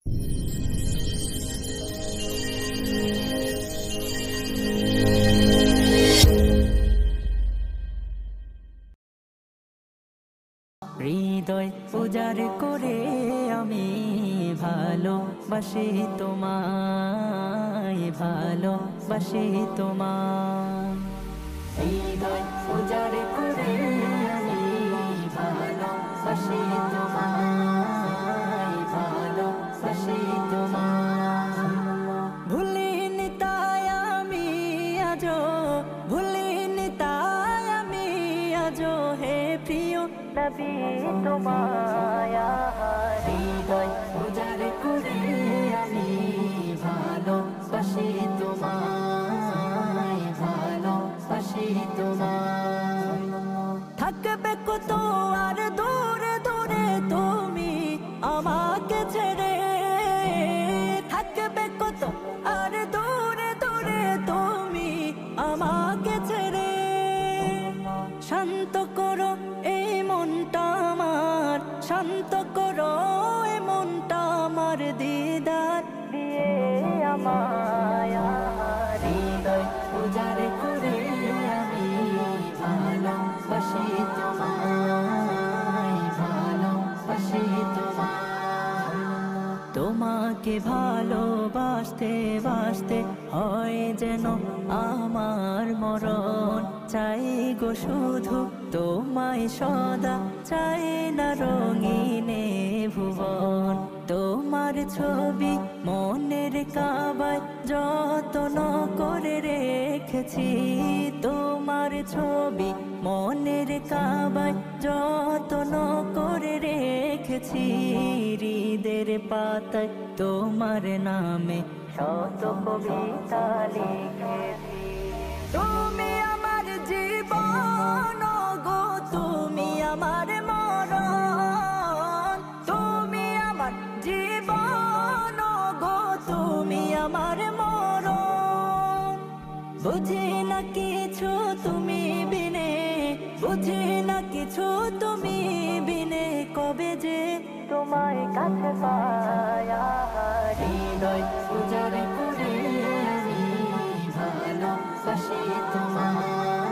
হৃদয় উজাড় করে আমি ভালোবাসি তোমায়, ভালোবাসি তোমায়। হৃদয় উজাড় করে আমি ভালোবাসি তোমায়, ভালোবাসি তোমায়। ভুলিনি তাই আমি আজো, ভুলিনি তাই আমি আজো হে প্রিয় নবী তোমায়। হৃদয় উজাড় করে আমি ভালোবাসি তোমায়, ভালোবাসি তোমায়। থাকবে কত আর দূরে দূরে তুমি আমাকে ছেড়ে, থাকবে কত আর দূরে দূরে তুমি আমাকে ছেড়ে। শান্ত করো এই মনটা আমার, শান্ত করো এই মনটা আমার, দিদার দিয়ে আমায়। হৃদয় উজাড় করে আমি ভালোবাসি তোমায়, ভালোবাসি তোমায়। তোমাকে ভালোবাসতে বাসতে হয় যেন আমার মরণ। চাই গো শুধু তোমায় সদা, চাই না রঙিনে ভুবন। তোমার ছবি মনের কাবায় যত্ন করে রেখেছি, তোমার ছবি মনের কাবায় যত্ন করে রেখেছি। হৃদের পাতায় তোমার নামে শত কবিতা লিখেছি। তুমি আমার জীবন গো, তুমি আমার মরণ। তুমি আমার জীবন গো, তুমি আমার মরণ। বুঝি না কিছু তুমি বিনে, বুঝি না কিছু তুমি বিনে, কবে যে তোমায় কাছে পাই। হৃদয় উজাড় করে আমি ভালোবাসি তোমায়।